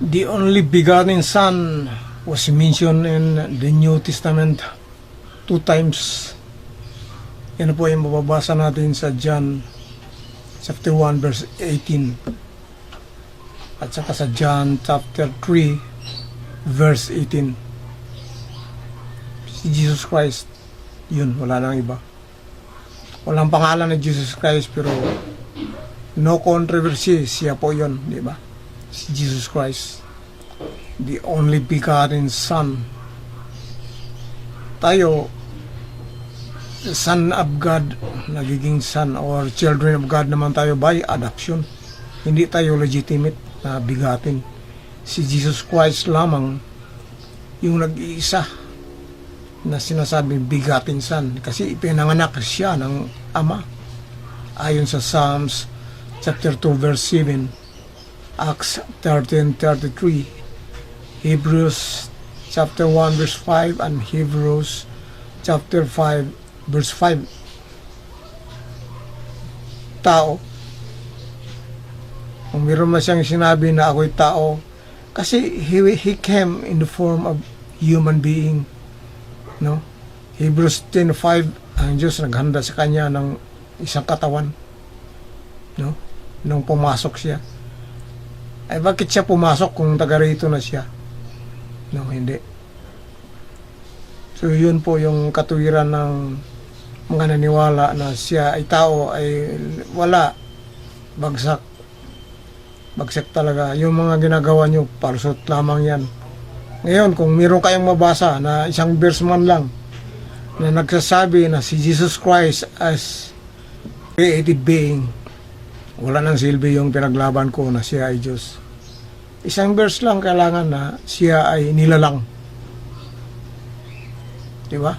The only begotten Son was mentioned in the New Testament 2 times. Yan po yung mababasa natin sa John chapter 1 verse 18 at saka sa John chapter 3 verse 18. Si Jesus Christ, yun, wala nang iba. Walang pangalan na Jesus Christ, pero no controversy, siya po yun, di ba? Si Jesus Christ, the only begotten Son. Tayo, the Son of God, nagiging Son or children of God naman tayo by adoption. Hindi tayo legitimate na bigatin. Si Jesus Christ lamang yung nag-iisa na sinasabing bigatin Son, kasi ipinanganak siya ng Ama ayon sa Psalms chapter 2 verse 7, Acts 13:33, Hebrews chapter 1 verse 5, and Hebrews chapter 5 verse 5. Tao, kung meron man siyang sinabi na ako'y tao, kasi he came in the form of human being, no? Hebrews 10:5, ang Diyos naghanda sa kanya ng isang katawan, no? Nung pumasok siya. Ay bakit siya pumasok kung taga rito na siya? No, hindi. So yun po yung katuwiran ng mga naniwala na siya ay tao, ay wala, bagsak talaga. Yung mga ginagawa nyo, palusot lamang yan. Ngayon, kung meron kayong mabasa na isang verse man lang na nagsasabi na si Jesus Christ as created being, wala nang silbi yung pinaglaban ko na siya ay Diyos. Isang verse lang kailangan na siya ay nilalang. Diba?